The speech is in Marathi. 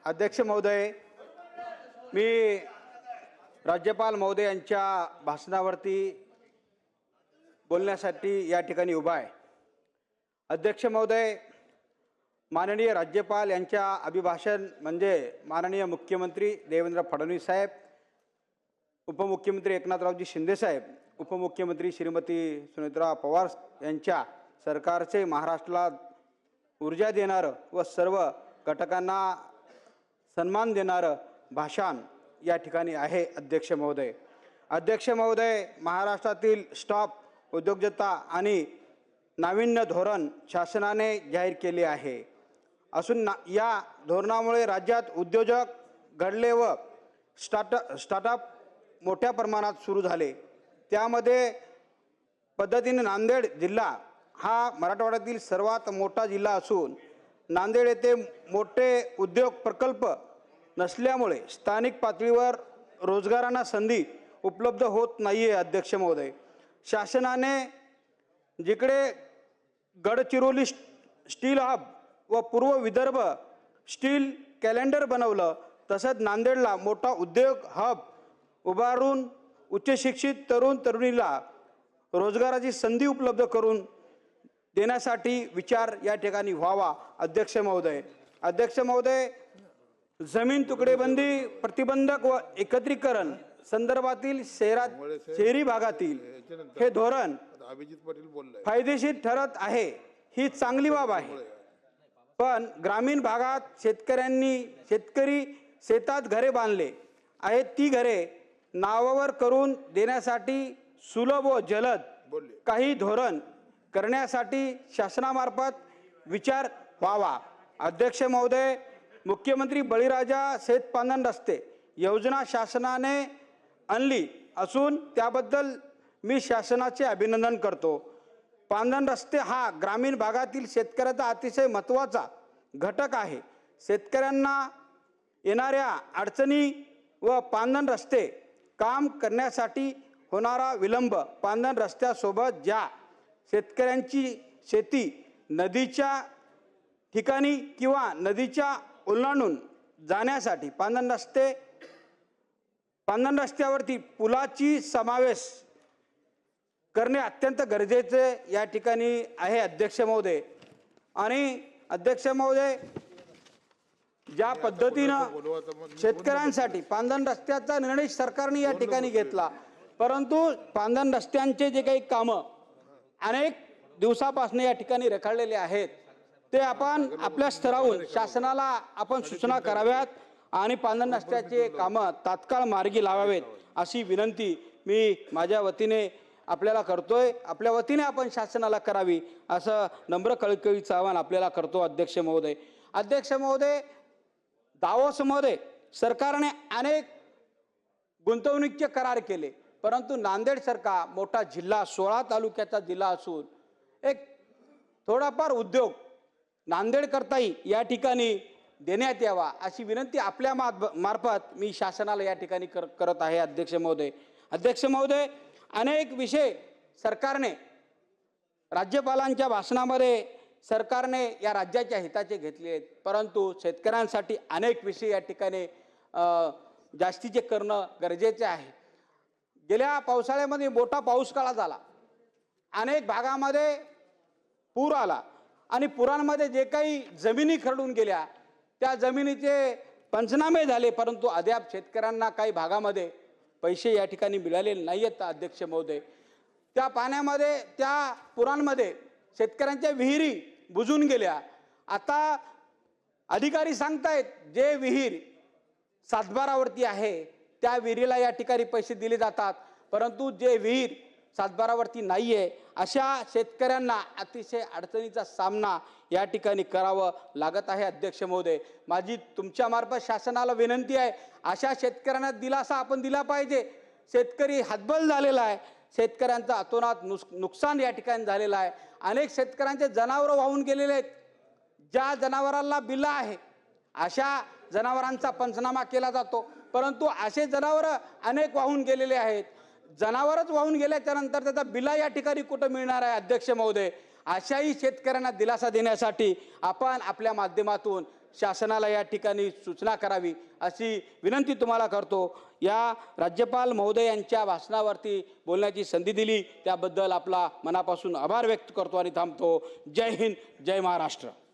अध्यक्ष महोदय, मी राज्यपाल महोदय यांच्या भाषणावरती बोलण्यासाठी या ठिकाणी उभा आहे। अध्यक्ष महोदय, माननीय राज्यपाल यांच्या अभिभाषण म्हणजे माननीय मुख्यमंत्री देवेंद्र फडणवीस साहेब, उपमुख्यमंत्री एकनाथरावजी शिंदे साहेब, उपमुख्यमंत्री श्रीमती सुनेत्रा पवार यांच्या सरकारचे महाराष्ट्राला ऊर्जा देणारं व सर्व घटकांना सन्मान देणारं भाषण या ठिकाणी आहे। अध्यक्ष महोदय, महाराष्ट्रातील स्टार्टअप उद्योजकता आणि नाविन्य धोरण शासनाने जाहीर केले आहे असून या धोरणामुळे राज्यात उद्योजक घडले व स्टार्टअप मोठ्या प्रमाणात सुरू झाले। त्यामध्ये पद्धतीने नांदेड जिल्हा हा मराठवाड्यातील सर्वात मोठा जिल्हा असून नांदेड येथे मोठे उद्योग प्रकल्प नसल्यामुळे स्थानिक पातळीवर रोजगारांना संधी उपलब्ध होत नाही आहे। अध्यक्ष महोदय, शासनाने जिकडे गडचिरोली स्टील हब व पूर्व विदर्भ स्टील कॅलेंडर बनवलं, तसंच नांदेडला मोठा उद्योग हब उभारून उच्च शिक्षित तरुण तरुणीला रोजगाराची संधी उपलब्ध करून देण्यासाठी विचार या ठिकाणी व्हावा। अध्यक्ष महोदय, जमीन तुकडेबंदी प्रतिबंधक व एकत्रीकरण संदर्भातील शहरी भागातील हे धोरण फायदेशीर ठरत आहे, ही चांगली बाब आहे। पण ग्रामीण भागात शेतकरी शेतात घरे बांधले आहेत, ती घरे नावावर करून देण्यासाठी सुलभ व जलद काही धोरण करण्यासाठी शासनामार्फत विचार व्हावा। अध्यक्ष महोदय, मुख्यमंत्री बळीराजा शेतपांधन रस्ते योजना शासनाने आणली असून त्याबद्दल मी शासनाचे अभिनंदन करतो। पांधन रस्ते हा ग्रामीण भागातील शेतकऱ्याचा अतिशय महत्त्वाचा घटक आहे। शेतकऱ्यांना येणाऱ्या अडचणी व पांधन रस्ते काम करण्यासाठी होणारा विलंब, पांधन रस्त्यासोबत ज्या शेतकऱ्यांची शेती नदीच्या ठिकाणी किंवा नदीच्या ओलांडून जाण्यासाठी पांधन रस्त्यावरती पुलाची समावेश करणे अत्यंत गरजेचे या ठिकाणी आहे। अध्यक्ष महोदय, आणि अध्यक्ष महोदय, ज्या पद्धतीनं शेतकऱ्यांसाठी पांधन रस्त्याचा निर्णय सरकारने या ठिकाणी घेतला, परंतु पांधन रस्त्यांचे जे काही कामं अनेक दिवसापासून या ठिकाणी रेखाडलेले आहेत, ते आपण आपल्या स्तरावरून शासनाला आपण सूचना कराव्यात आणि पांधन रस्त्याचे कामं तात्काळ मार्गी लावावेत अशी विनंती मी माझ्या वतीने आपल्याला करतोय। आपल्या वतीने आपण शासनाला करावी असं नम्र कळकळीचं आवाहन आपल्याला करतो। अध्यक्ष महोदय, दावोसमध्ये सरकारने अनेक गुंतवणुकीचे करार केले, परंतु नांदेड सारखा मोठा जिल्हा 16 तालुक्याचा जिल्हा असून एक थोडाफार उद्योग नांदेड करताही या ठिकाणी देण्यात यावा अशी विनंती आपल्या मार्फत मी शासनाला या ठिकाणी करत आहे। अध्यक्ष महोदय, अनेक विषय सरकारने राज्यपालांच्या भाषणामध्ये सरकारने या राज्याच्या हिताचे घेतले आहेत, परंतु शेतकऱ्यांसाठी अनेक विषय या ठिकाणी जास्तीचे करणं गरजेचे आहे। गेल्या पावसाळ्यामध्ये मोठा पाऊस काळ झाला, अनेक भागामध्ये पूर आला आणि पुरांमध्ये जे काही जमिनी खरडून गेल्या त्या जमिनीचे पंचनामे झाले, परंतु अद्याप शेतकऱ्यांना काही भागामध्ये पैसे या ठिकाणी मिळाले नाही आहेत। अध्यक्ष महोदय, त्या पाण्यामध्ये त्या पुरांमध्ये शेतकऱ्यांच्या विहिरी बुजून गेल्या। आता अधिकारी सांगतायत जे विहीर सातबारावरती आहे त्या विहिरीला या ठिकाणी पैसे दिले जातात, परंतु जे विहीर सातबारावरती नाही आहे अशा शेतकऱ्यांना अतिशय अडचणीचा सामना या ठिकाणी करावं लागत आहे। अध्यक्ष महोदय, माझी तुमच्या मार्फत शासनाला विनंती आहे, अशा शेतकऱ्यांना दिलासा आपण दिला पाहिजे। शेतकरी हतबल झालेला आहे, शेतकऱ्यांचा अतोनात नुकसान या ठिकाणी झालेलं आहे। अनेक शेतकऱ्यांचे जनावरं वाहून गेलेले आहेत, ज्या जनावरांना बिल्ला आहे अशा जनावरांचा पंचनामा केला जातो, परंतु असे जनावरं अनेक वाहून गेलेले आहेत। जनावरच वाहून गेल्याच्या नंतर त्याचा बिला या ठिकाणी कुठं मिळणार आहे। अध्यक्ष महोदय, अशाही शेतकऱ्यांना दिलासा देण्यासाठी आपण आपल्या माध्यमातून शासनाला या ठिकाणी सूचना करावी अशी विनंती तुम्हाला करतो। या राज्यपाल महोदय यांच्या भाषणावरती बोलण्याची संधी दिली त्याबद्दल आपला मनापासून आभार व्यक्त करतो आणि थांबतो। जय हिंद, जय महाराष्ट्र।